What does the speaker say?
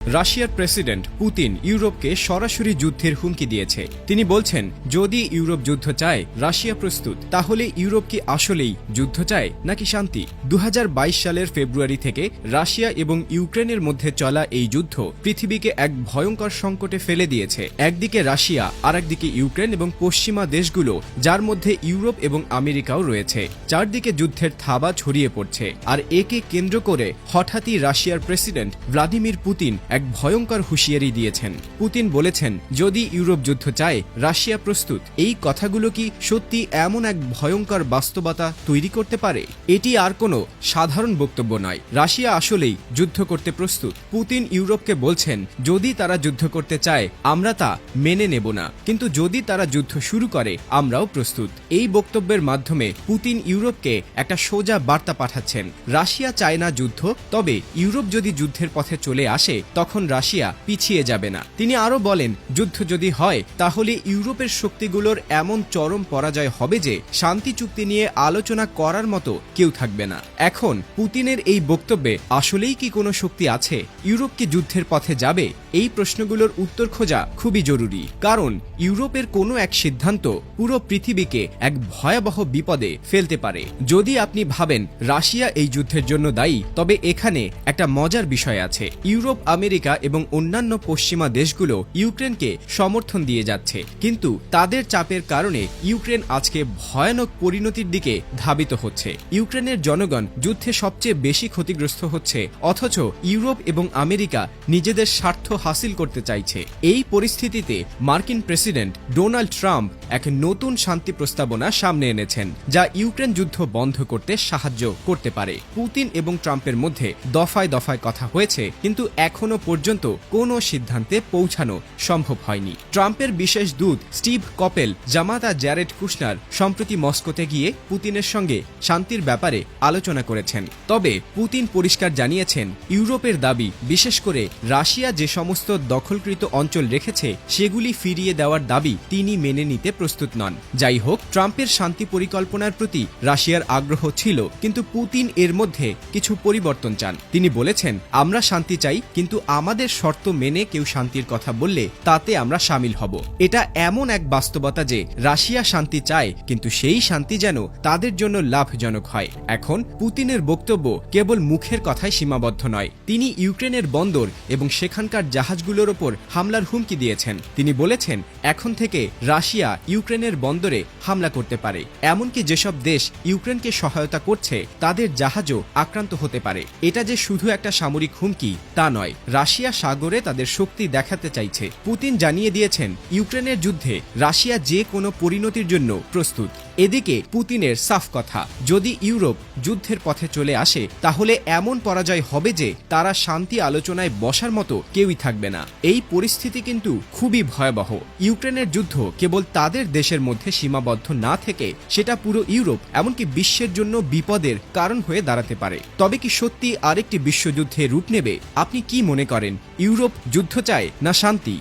রাশিয়ার president Putin ইউরোপকে সরাসরি যুদ্ধের হুমকি দিয়েছে। তিনি বলছেন, যদি ইউরোপ যুদ্ধ চায়, রাশিয়া প্রস্তুত। তাহলে ইউরোপ কি আসলেই যুদ্ধ চায় নাকি শান্তি? 2022 সালের ফেব্রুয়ারি থেকে রাশিয়া এবং ইউক্রেনের মধ্যে চলা এই যুদ্ধ পৃথিবীকে এক ভয়ঙ্কর সংকটে ফেলে দিয়েছে। একদিকে রাশিয়া, আর একদিকে ইউক্রেন এবং পশ্চিমা দেশগুলো, যার মধ্যে ইউরোপ এবং আমেরিকাও রয়েছে। চারদিকে যুদ্ধের থাবা ছড়িয়ে পড়ছে, আর একে কেন্দ্র করে হঠাৎই রাশিয়ার প্রেসিডেন্ট ভ্লাদিমির পুতিন এক ভয়ঙ্কর হুঁশিয়ারি দিয়েছেন। পুতিন বলেছেন, যদি ইউরোপ যুদ্ধ চায়, রাশিয়া প্রস্তুত। এই কথাগুলো কি সত্যি এমন এক ভয়ঙ্কর বাস্তবতা তৈরি করতে পারে? এটি আর কোনো সাধারণ বক্তব্য নয়। রাশিয়া আসলেই যুদ্ধ করতে প্রস্তুত। পুতিন ইউরোপকে বলছেন, যদি তারা যুদ্ধ করতে চায়, আমরা তা মেনে নেব না, কিন্তু যদি তারা যুদ্ধ শুরু করে, আমরাও প্রস্তুত। এই বক্তব্যের মাধ্যমে পুতিন ইউরোপকে একটা সোজা বার্তা পাঠাচ্ছেন। রাশিয়া চায় না যুদ্ধ, তবে ইউরোপ যদি যুদ্ধের পথে চলে আসে, তখন রাশিয়া পিছিয়ে যাবে না। তিনি আরও বলেন, যুদ্ধ যদি হয়, তাহলে ইউরোপের শক্তিগুলোর এমন চরম পরাজয় হবে যে শান্তি চুক্তি নিয়ে আলোচনা করার মতো কেউ থাকবে না। এখন পুতিনের এই বক্তব্যে আসলেই কি কোনো শক্তি আছে? ইউরোপ কি যুদ্ধের পথে যাবে? এই প্রশ্নগুলোর উত্তর খোঁজা খুবই জরুরি, কারণ ইউরোপের কোনো এক সিদ্ধান্ত পুরো পৃথিবীকে এক ভয়াবহ বিপদে ফেলতে পারে। যদি আপনি ভাবেন রাশিয়া এই যুদ্ধের জন্য দায়ী, তবে এখানে একটা মজার বিষয় আছে। ইউরোপ, আমেরিকা এবং অন্যান্য পশ্চিমা দেশগুলো ইউক্রেনকে সমর্থন দিয়ে যাচ্ছে, কিন্তু তাদের চাপের কারণে ইউক্রেন আজকে ভয়ানক পরিণতির দিকে ধাবিত হচ্ছে। ইউক্রেনের জনগণ যুদ্ধে সবচেয়ে বেশি ক্ষতিগ্রস্ত হচ্ছে, অথচ ইউরোপ এবং আমেরিকা নিজেদের স্বার্থ হাসিল করতে চাইছে। এই পরিস্থিতিতে মার্কিন প্রেসিডেন্ট ডোনাল্ড ট্রাম্প এক নতুন শান্তি প্রস্তাবনা সামনে এনেছেন, যা ইউক্রেন যুদ্ধ বন্ধ করতে সাহায্য করতে পারে। পুতিন এবং ট্রাম্পের মধ্যে দফায় দফায় কথা হয়েছে, কিন্তু এখনো পর্যন্ত কোনো সিদ্ধান্তে পৌঁছানো সম্ভব হয়নি। ট্রাম্পের বিশেষ দূত স্টিভ কপেল, জামাতা জ্যারেড কুশনার সম্প্রতি মস্কোতে গিয়ে পুতিনের সঙ্গে শান্তির ব্যাপারে আলোচনা করেছেন। তবে পুতিন পরিষ্কার জানিয়েছেন, ইউরোপের দাবি, বিশেষ করে রাশিয়া যে সমস্ত দখলকৃত অঞ্চল রেখেছে, সেগুলি ফিরিয়ে দেওয়ার দাবি তিনি মেনে নিতে প্রস্তুত নন। যাই হোক, ট্রাম্পের শান্তি পরিকল্পনার প্রতি রাশিয়ার আগ্রহ ছিল, কিন্তু পুতিন এর মধ্যে কিছু পরিবর্তন চান। তিনি বলেছেন, আমরা শান্তি চাই, কিন্তু আমাদের শর্ত মেনে কেউ শান্তির কথা বললে তাতে আমরা সামিল হব। এটা এমন এক বাস্তবতা যে রাশিয়া শান্তি চায়, কিন্তু সেই শান্তি যেন তাদের জন্য লাভজনক হয়। এখন পুতিনের বক্তব্য কেবল মুখের কথায় সীমাবদ্ধ নয়। তিনি ইউক্রেনের বন্দর এবং সেখানকার জাহাজগুলোর ওপর হামলার হুমকি দিয়েছেন। তিনি বলেছেন, এখন থেকে রাশিয়া ইউক্রেনের বন্দরে হামলা করতে পারে, এমনকি যেসব দেশ ইউক্রেনকে সহায়তা করছে তাদের জাহাজও আক্রান্ত হতে পারে। এটা যে শুধু একটা সামরিক হুমকি তা নয়, রাশিয়া সাগরে তাদের শক্তি দেখাতে চাইছে। পুতিন জানিয়ে দিয়েছেন, ইউক্রেনের যুদ্ধে রাশিয়া যে কোনো পরিণতির জন্য প্রস্তুত। এদিকে পুতিনের সাফ কথা, যদি ইউরোপ যুদ্ধের পথে চলে আসে, তাহলে এমন পরাজয় হবে যে তারা শান্তি আলোচনায় বসার মতো কেউই থাকবে না। এই পরিস্থিতি কিন্তু খুবই ভয়াবহ। ইউক্রেনের যুদ্ধ কেবল তাদের দেশের মধ্যে সীমাবদ্ধ না থেকে সেটা পুরো ইউরোপ, এমনকি বিশ্বের জন্য বিপদের কারণ হয়ে দাঁড়াতে পারে। তবে কি সত্যি আরেকটি বিশ্বযুদ্ধে রূপ নেবে? আপনি কি মনে করেন, ইউরোপ যুদ্ধ চায় না শান্তি?